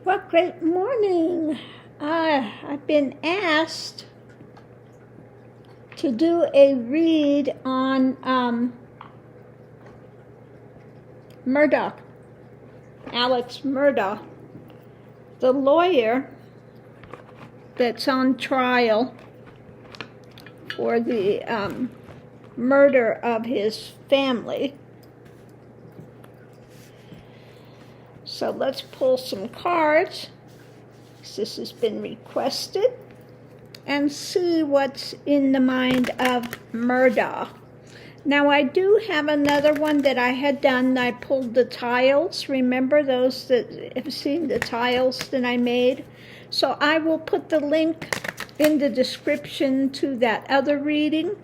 Well, great morning. I've been asked to do a read on Murdaugh, Alex Murdaugh, the lawyer that's on trial for the murder of his family. So let's pull some cards. This has been requested, and see what's in the mind of Murdaugh. Now, I do have another one that I had done. I pulled the tiles. Remember those that have seen the tiles that I made? So I will put the link in the description to that other reading.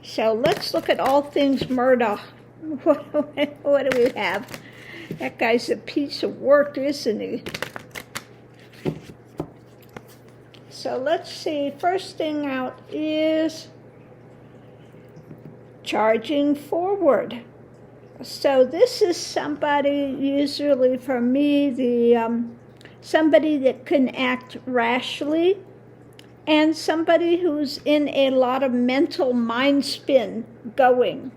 So let's look at all things Murdaugh. What do we have? That guy's a piece of work, isn't he? So let's see. First thing out is charging forward. So this is somebody, usually for me, somebody that can act rashly, and somebody who's in a lot of mental mind spin going.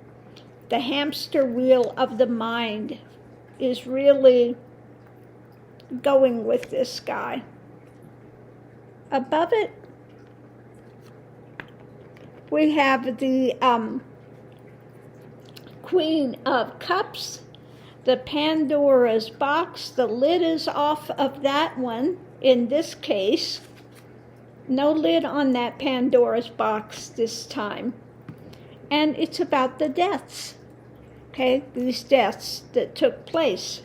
The hamster wheel of the mind is really going with this guy. Above it, we have the Queen of Cups, the Pandora's box. The lid is off of that one in this case. No lid on that Pandora's box this time. And it's about the deaths. Okay, these deaths that took place,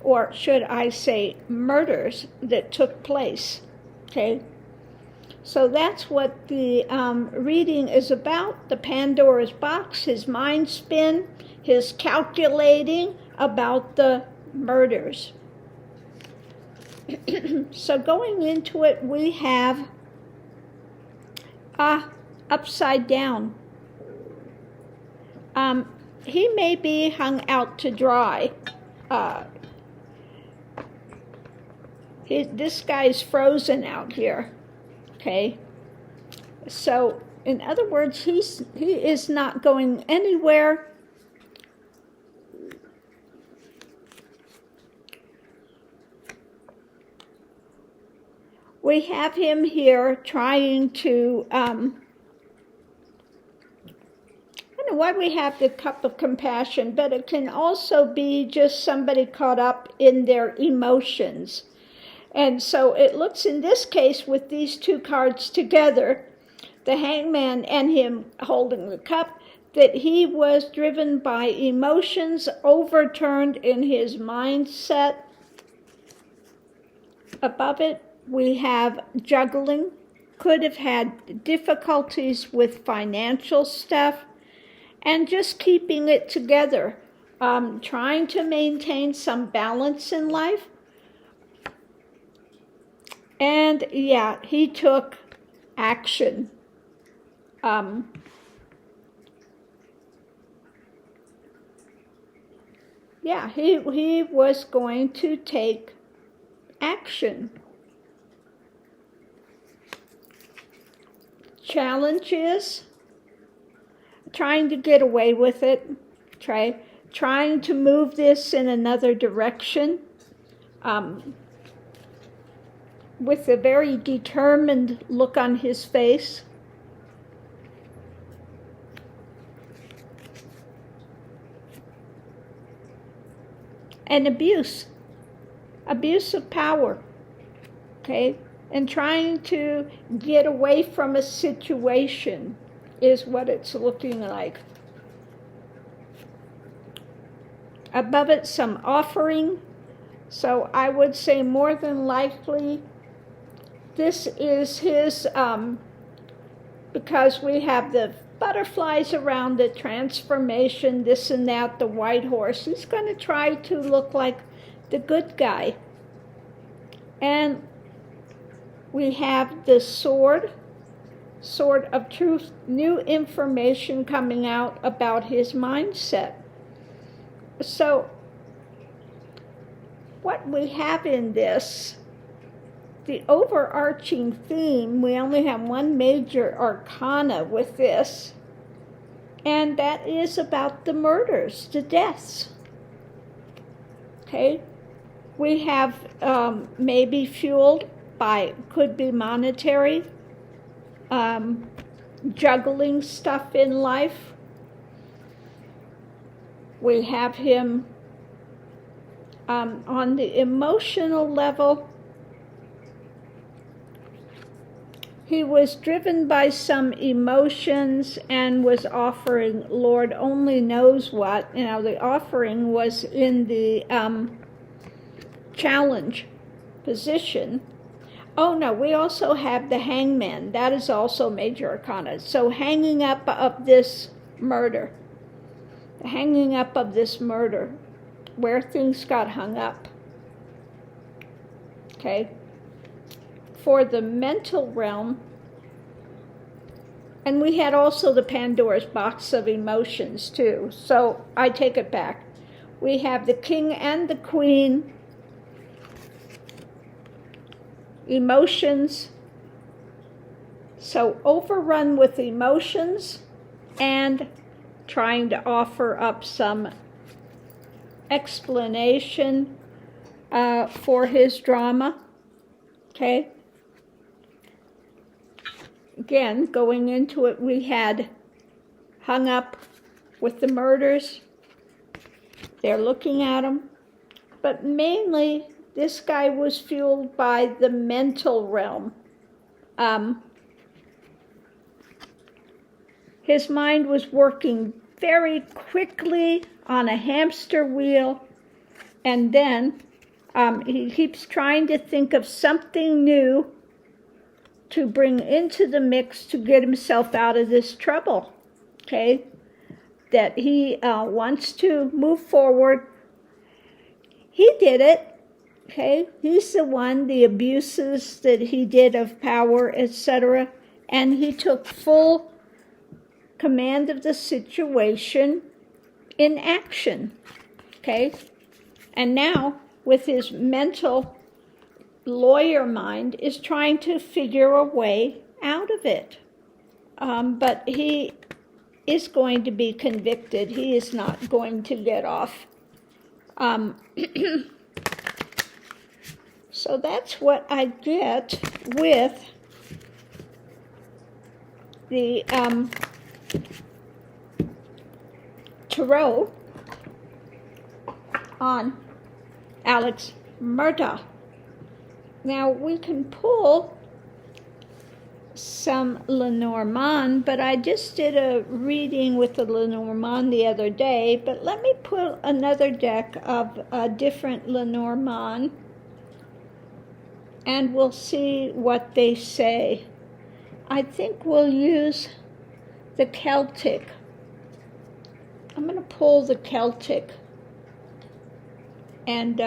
or should I say murders that took place. Okay, so that's what the reading is about. The Pandora's box, his mind spin, his calculating about the murders. So going into it, we have upside down. He may be hung out to dry. This guy's frozen out here, okay? So, in other words, he is not going anywhere. We have him here trying to, I don't know why we have the cup of compassion, but it can also be just somebody caught up in their emotions. And so it looks in this case with these two cards together, the hangman and him holding the cup, that he was driven by emotions overturned in his mindset. Above it, we have juggling, could have had difficulties with financial stuff, and just keeping it together, trying to maintain some balance in life. And yeah, he took action. Yeah, he was going to take action. Challenge is trying to get away with it, trying to move this in another direction, with a very determined look on his face. And abuse of power, okay? And trying to get away from a situation is what it's looking like. Above it, some offering. So I would say more than likely this is his, because we have the butterflies around the transformation, this and that, the white horse. He's going to try to look like the good guy. And we have the sword of truth, new information coming out about his mindset. So what we have in this, the overarching theme, we only have one major arcana with this, and that is about the murders, the deaths. Okay? We have maybe fueled by, could be monetary, juggling stuff in life. We have him on the emotional level. He was driven by some emotions and was offering Lord only knows what. You know, the offering was in the challenge position. Oh no, we also have the hangman. That is also major arcana. So hanging up of this murder. The hanging up of this murder. Where things got hung up. Okay. For the mental realm, and we had also the Pandora's box of emotions too. So I take it back. We have the king and the queen, emotions. So overrun with emotions and trying to offer up some explanation for his drama. Okay. Again, going into it, we had hung up with the murders. They're looking at him. But mainly, this guy was fueled by the mental realm. His mind was working very quickly on a hamster wheel, and then he keeps trying to think of something new to bring into the mix to get himself out of this trouble, okay? That he wants to move forward. He did it, okay? He's the one, the abuses that he did of power, etc. And he took full command of the situation in action, okay? And now, with his mental lawyer mind, is trying to figure a way out of it. But he is going to be convicted. He is not going to get off. So that's what I get with the tarot on Alex Murdaugh. Now, we can pull some Lenormand, but I just did a reading with the Lenormand the other day, but let me pull another deck of a different Lenormand, and we'll see what they say. I think we'll use the Celtic. I'm going to pull the Celtic, and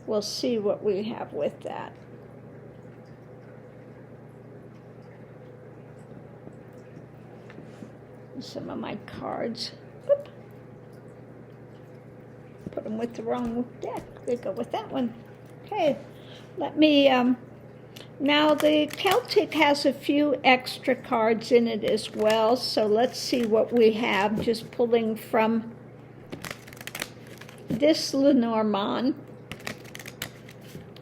we'll see what we have with that. Some of my cards. Oop. Put them with the wrong deck. They go with that one. Okay, let me, now the Celtic has a few extra cards in it as well, so let's see what we have, just pulling from this Lenormand,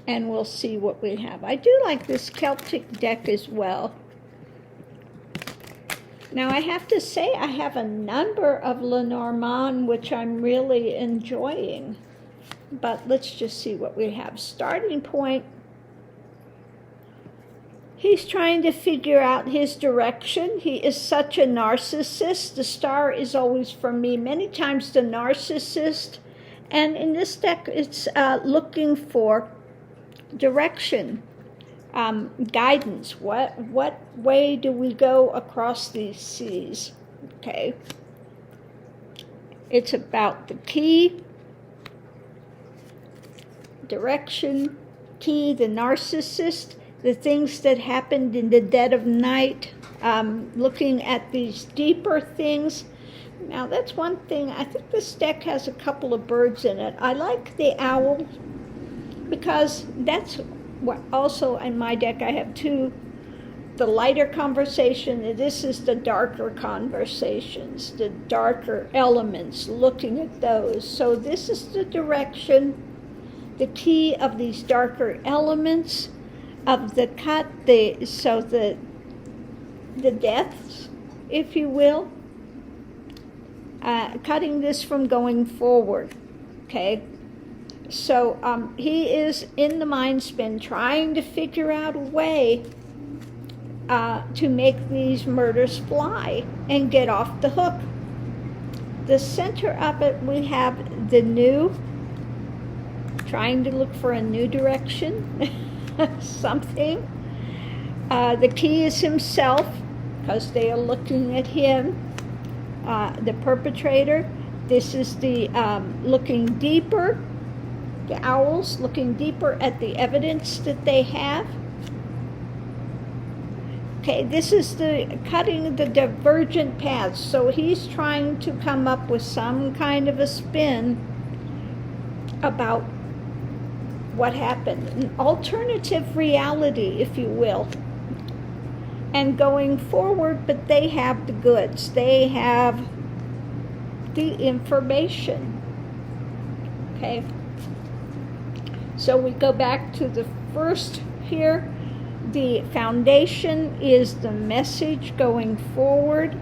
and we'll see what we have. I do like this Celtic deck as well. Now, I have to say I have a number of Lenormand which I'm really enjoying, but let's just see what we have. Starting point, he's trying to figure out his direction. He is such a narcissist. The star is always for me, many times the narcissist, and in this deck it's looking for direction. Guidance. What way do we go across these seas? Okay. It's about the key, direction, key, the narcissist, the things that happened in the dead of night, looking at these deeper things. Now that's one thing. I think this deck has a couple of birds in it. I like the owl. because that's what also in my deck I have two. The lighter conversation, and this is the darker conversations, the darker elements, looking at those. So this is the direction, the key of these darker elements of the cut, the deaths, if you will, cutting this from going forward, okay? So he is in the mind spin trying to figure out a way to make these murders fly and get off the hook. The center of it, we have the new, trying to look for a new direction, something. The key is himself, because they are looking at him, the perpetrator. This is the looking deeper, the owls looking deeper at the evidence that they have. Okay, this is the cutting the divergent paths. So he's trying to come up with some kind of a spin about what happened, an alternative reality, if you will. And going forward, but they have the goods. They have the information. Okay. So we go back to the first here. The foundation is the message going forward.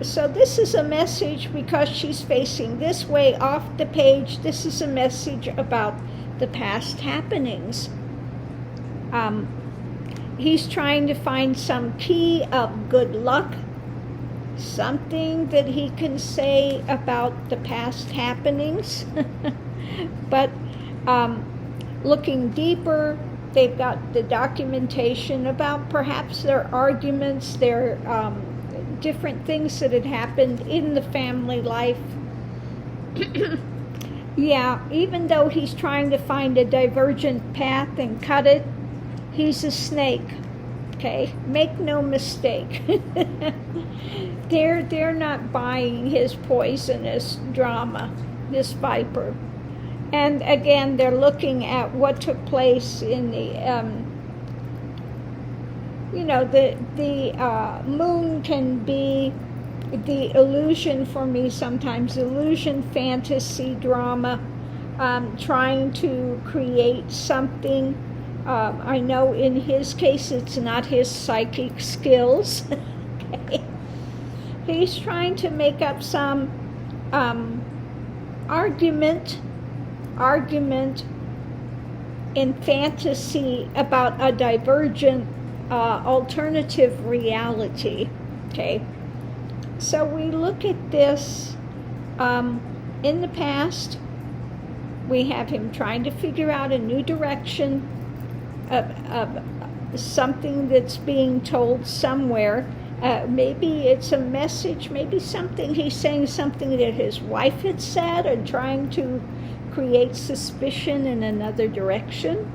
So this is a message because she's facing this way off the page. This is a message about the past happenings. He's trying to find some key of good luck, something that he can say about the past happenings. But looking deeper, they've got the documentation about perhaps their arguments, their different things that had happened in the family life. Yeah, even though he's trying to find a divergent path and cut it, he's a snake. Okay, make no mistake. They're not buying his poisonous drama, this viper. And again, they're looking at what took place in the, the moon can be the illusion for me sometimes, illusion, fantasy, drama, trying to create something. I know in his case it's not his psychic skills. Okay. He's trying to make up some argument in fantasy about a divergent alternative reality. Okay, so we look at this in the past. We have him trying to figure out a new direction of something that's being told somewhere. Maybe it's a message, maybe something, he's saying something that his wife had said and trying to create suspicion in another direction.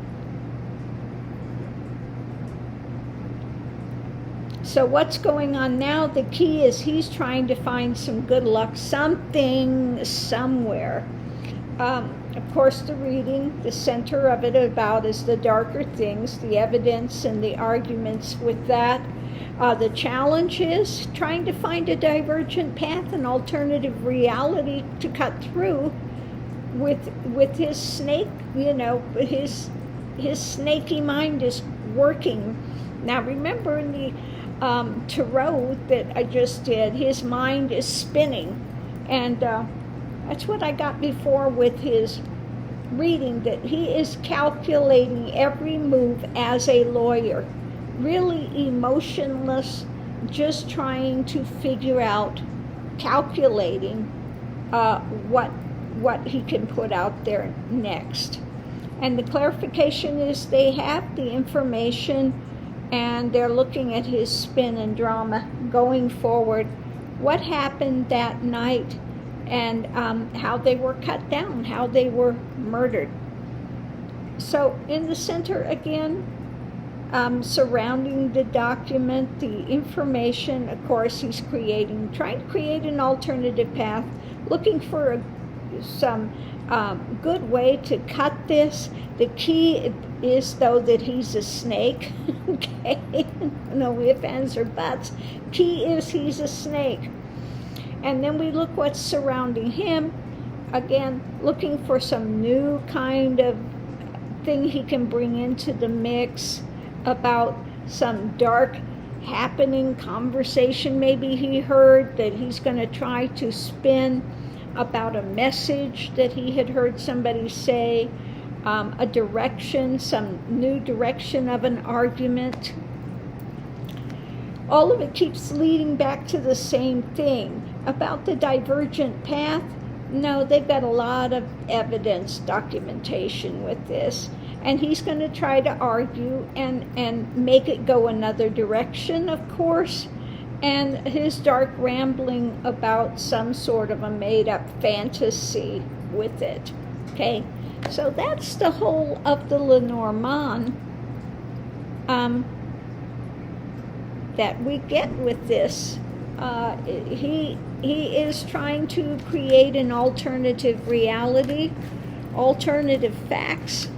So what's going on now? The key is he's trying to find some good luck, something, somewhere. Of course, the reading, the center of it about is the darker things, the evidence and the arguments with that. The challenge is trying to find a divergent path, an alternative reality to cut through with his snake, his snaky mind is working. Now remember in the tarot that I just did, his mind is spinning, and that's what I got before with his reading, that he is calculating every move as a lawyer, really emotionless, just trying to figure out, calculating what he can put out there next. And the clarification is they have the information and they're looking at his spin and drama going forward, what happened that night, and how they were cut down, how they were murdered. So in the center again, surrounding the document, the information, of course, he's trying to create an alternative path, looking for some good way to cut this. The key is, though, that he's a snake. Okay, no ifs, ands, or buts. Key is he's a snake. And then we look what's surrounding him. Again, looking for some new kind of thing he can bring into the mix about some dark happening conversation maybe he heard that he's going to try to spin about a message that he had heard somebody say, a direction, some new direction of an argument. All of it keeps leading back to the same thing. About the divergent path, no, they've got a lot of evidence, documentation with this. And he's going to try to argue and make it go another direction, of course. And his dark rambling about some sort of a made-up fantasy with it. Okay, so that's the whole of the Lenormand that we get with this. He is trying to create an alternative reality, alternative facts.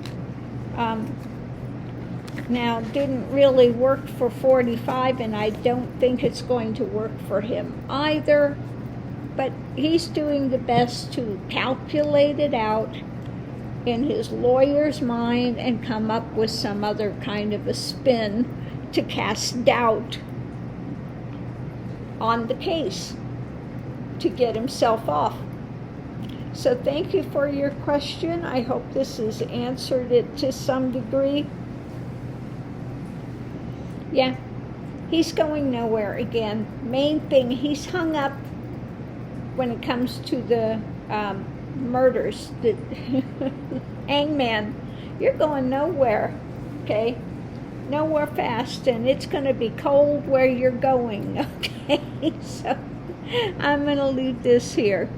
Now, didn't really work for 45, and I don't think it's going to work for him either. But he's doing the best to calculate it out in his lawyer's mind and come up with some other kind of a spin to cast doubt on the case to get himself off. So thank you for your question. I hope this has answered it to some degree. Yeah, he's going nowhere again. Main thing, he's hung up when it comes to the murders. The hangman, you're going nowhere, okay? Nowhere fast, and it's going to be cold where you're going, okay? So I'm going to leave this here.